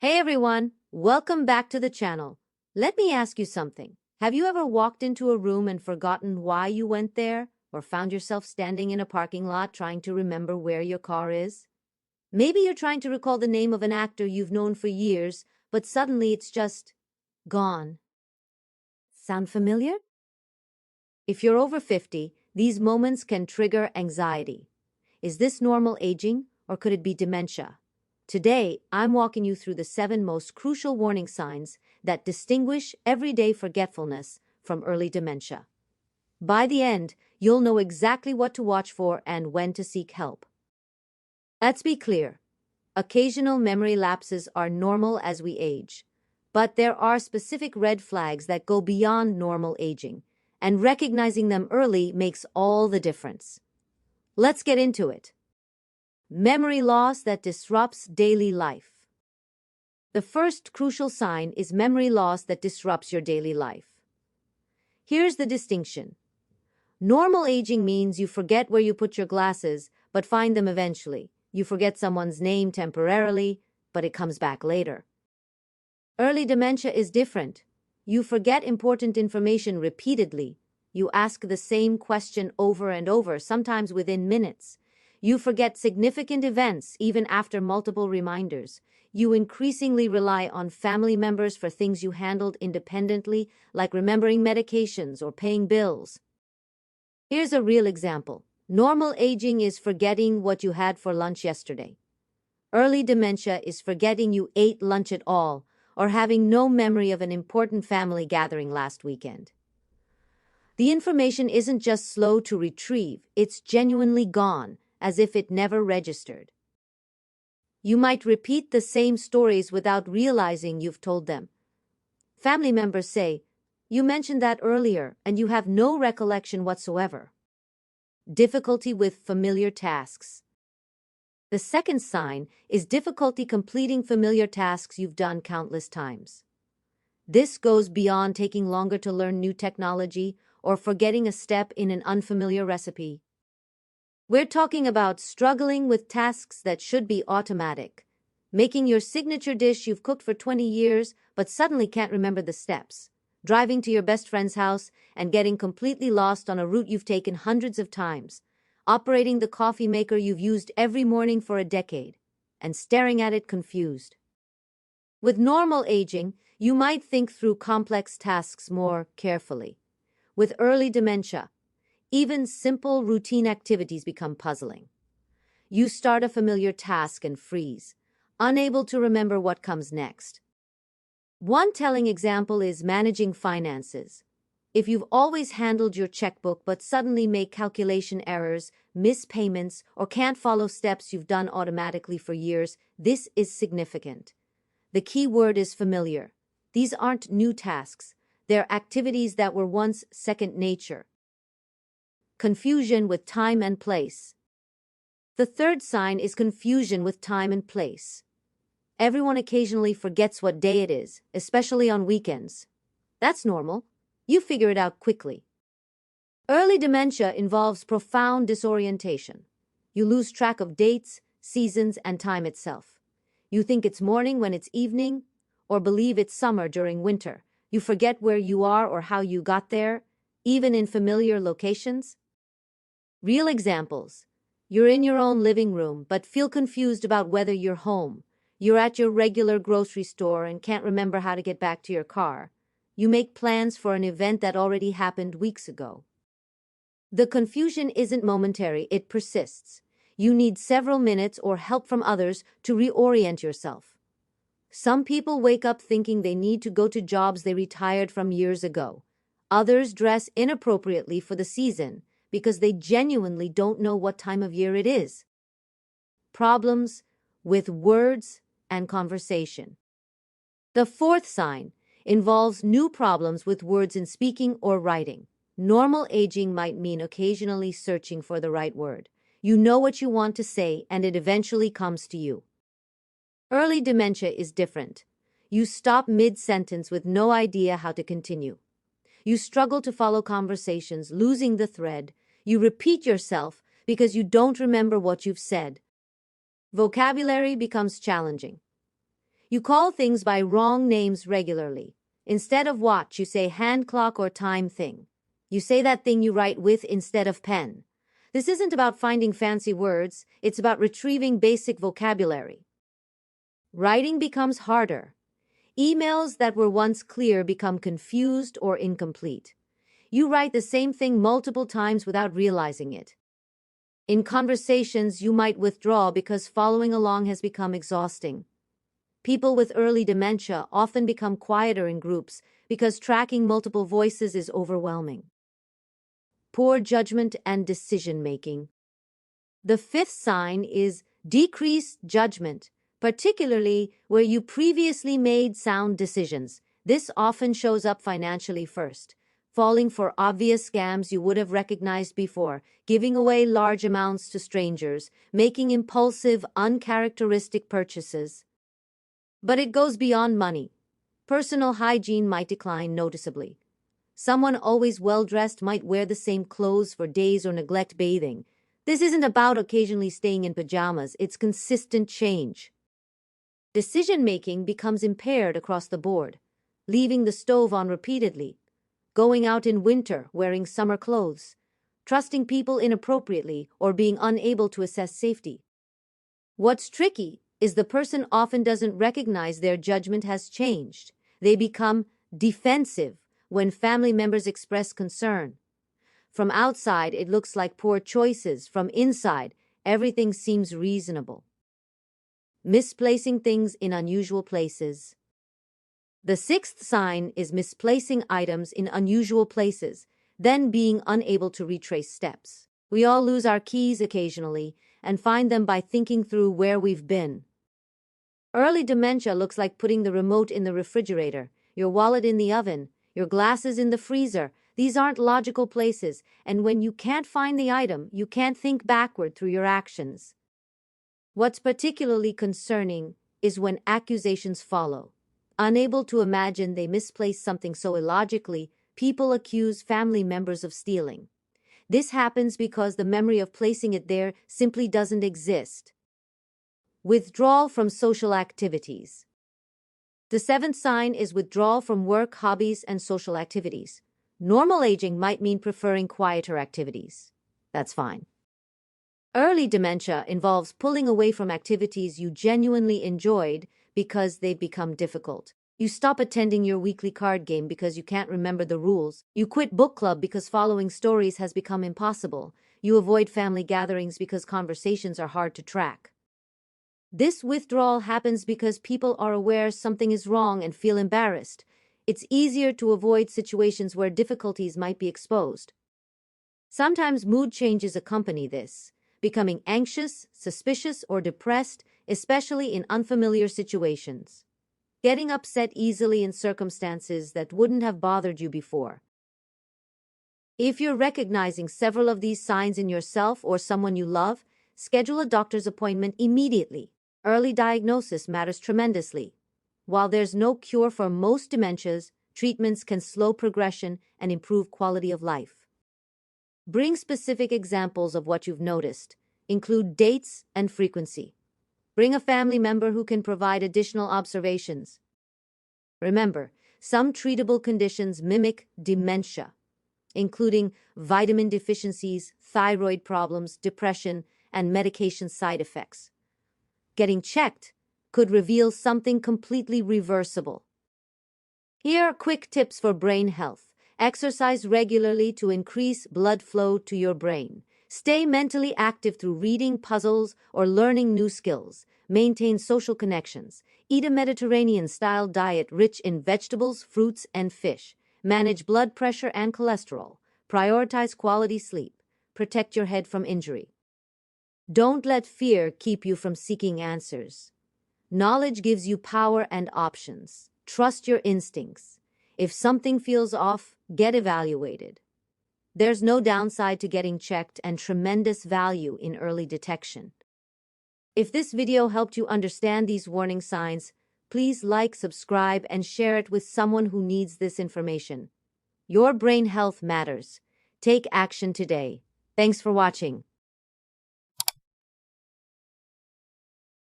Hey everyone, welcome back to the channel. Let me ask you something. Have you ever walked into a room and forgotten why you went there, or found yourself standing in a parking lot trying to remember where your car is? Maybe you're trying to recall the name of an actor you've known for years, but suddenly it's just gone. Sound familiar? If you're over 50, these moments can trigger anxiety. Is this normal aging, or could it be dementia? Today, I'm walking you through the 7 most crucial warning signs that distinguish everyday forgetfulness from early dementia. By the end, you'll know exactly what to watch for and when to seek help. Let's be clear. Occasional memory lapses are normal as we age, but there are specific red flags that go beyond normal aging, and recognizing them early makes all the difference. Let's get into it. Memory loss that disrupts daily life. The first crucial sign is memory loss that disrupts your daily life. Here's the distinction. Normal aging means you forget where you put your glasses, but find them eventually. You forget someone's name temporarily, but it comes back later. Early dementia is different. You forget important information repeatedly. You ask the same question over and over, sometimes within minutes. You forget significant events even after multiple reminders. You increasingly rely on family members for things you handled independently, like remembering medications or paying bills. Here's a real example. Normal aging is forgetting what you had for lunch yesterday. Early dementia is forgetting you ate lunch at all, or having no memory of an important family gathering last weekend. The information isn't just slow to retrieve, it's genuinely gone, as if it never registered. You might repeat the same stories without realizing you've told them. Family members say, "You mentioned that earlier," and you have no recollection whatsoever. Difficulty with familiar tasks. The second sign is difficulty completing familiar tasks you've done countless times. This goes beyond taking longer to learn new technology or forgetting a step in an unfamiliar recipe. We're talking about struggling with tasks that should be automatic, making your signature dish you've cooked for 20 years but suddenly can't remember the steps, driving to your best friend's house and getting completely lost on a route you've taken hundreds of times, operating the coffee maker you've used every morning for a decade, and staring at it confused. With normal aging, you might think through complex tasks more carefully. With early dementia, even simple routine activities become puzzling. You start a familiar task and freeze, unable to remember what comes next. One telling example is managing finances. If you've always handled your checkbook but suddenly make calculation errors, miss payments, or can't follow steps you've done automatically for years, this is significant. The key word is familiar. These aren't new tasks. They're activities that were once second nature. Confusion with time and place. The third sign is confusion with time and place. Everyone occasionally forgets what day it is, especially on weekends. That's normal. You figure it out quickly. Early dementia involves profound disorientation. You lose track of dates, seasons, and time itself. You think it's morning when it's evening, or believe it's summer during winter. You forget where you are or how you got there, even in familiar locations. Real examples. You're in your own living room but feel confused about whether you're home. You're at your regular grocery store and can't remember how to get back to your car. You make plans for an event that already happened weeks ago. The confusion isn't momentary, it persists. You need several minutes or help from others to reorient yourself. Some people wake up thinking they need to go to jobs they retired from years ago. Others dress inappropriately for the season because they genuinely don't know what time of year it is. Problems with words and conversation. The fourth sign involves new problems with words in speaking or writing. Normal aging might mean occasionally searching for the right word. You know what you want to say and it eventually comes to you. Early dementia is different. You stop mid-sentence with no idea how to continue. You struggle to follow conversations, losing the thread. You repeat yourself because you don't remember what you've said. Vocabulary becomes challenging. You call things by wrong names regularly. Instead of watch, you say hand clock or time thing. You say that thing you write with instead of pen. This isn't about finding fancy words, it's about retrieving basic vocabulary. Writing becomes harder. Emails that were once clear become confused or incomplete. You write the same thing multiple times without realizing it. In conversations, you might withdraw because following along has become exhausting. People with early dementia often become quieter in groups because tracking multiple voices is overwhelming. Poor judgment and decision-making. The fifth sign is decreased judgment, particularly where you previously made sound decisions. This often shows up financially first. Falling for obvious scams you would have recognized before, giving away large amounts to strangers, making impulsive, uncharacteristic purchases. But it goes beyond money. Personal hygiene might decline noticeably. Someone always well-dressed might wear the same clothes for days or neglect bathing. This isn't about occasionally staying in pajamas, it's consistent change. Decision-making becomes impaired across the board, leaving the stove on repeatedly, going out in winter wearing summer clothes, trusting people inappropriately, or being unable to assess safety. What's tricky is the person often doesn't recognize their judgment has changed. They become defensive when family members express concern. From outside, it looks like poor choices. From inside, everything seems reasonable. Misplacing things in unusual places. The sixth sign is misplacing items in unusual places, then being unable to retrace steps. We all lose our keys occasionally and find them by thinking through where we've been. Early dementia looks like putting the remote in the refrigerator, your wallet in the oven, your glasses in the freezer. These aren't logical places, and when you can't find the item, you can't think backward through your actions. What's particularly concerning is when accusations follow. Unable to imagine they misplaced something so illogically, people accuse family members of stealing. This happens because the memory of placing it there simply doesn't exist. Withdrawal from social activities. The seventh sign is withdrawal from work, hobbies, and social activities. Normal aging might mean preferring quieter activities. That's fine. Early dementia involves pulling away from activities you genuinely enjoyed because they've become difficult. You stop attending your weekly card game because you can't remember the rules. You quit book club because following stories has become impossible. You avoid family gatherings because conversations are hard to track. This withdrawal happens because people are aware something is wrong and feel embarrassed. It's easier to avoid situations where difficulties might be exposed. Sometimes mood changes accompany this, becoming anxious, suspicious, or depressed, especially in unfamiliar situations. Getting upset easily in circumstances that wouldn't have bothered you before. If you're recognizing several of these signs in yourself or someone you love, schedule a doctor's appointment immediately. Early diagnosis matters tremendously. While there's no cure for most dementias, treatments can slow progression and improve quality of life. Bring specific examples of what you've noticed. Include dates and frequency. Bring a family member who can provide additional observations. Remember, some treatable conditions mimic dementia, including vitamin deficiencies, thyroid problems, depression, and medication side effects. Getting checked could reveal something completely reversible. Here are quick tips for brain health. Exercise regularly to increase blood flow to your brain. Stay mentally active through reading, puzzles, or learning new skills. Maintain social connections. Eat a Mediterranean-style diet rich in vegetables, fruits, and fish. Manage blood pressure and cholesterol. Prioritize quality sleep. Protect your head from injury. Don't let fear keep you from seeking answers. Knowledge gives you power and options. Trust your instincts. If something feels off, get evaluated. There's no downside to getting checked and tremendous value in early detection. If this video helped you understand these warning signs, please like, subscribe, and share it with someone who needs this information. Your brain health matters. Take action today. Thanks for watching.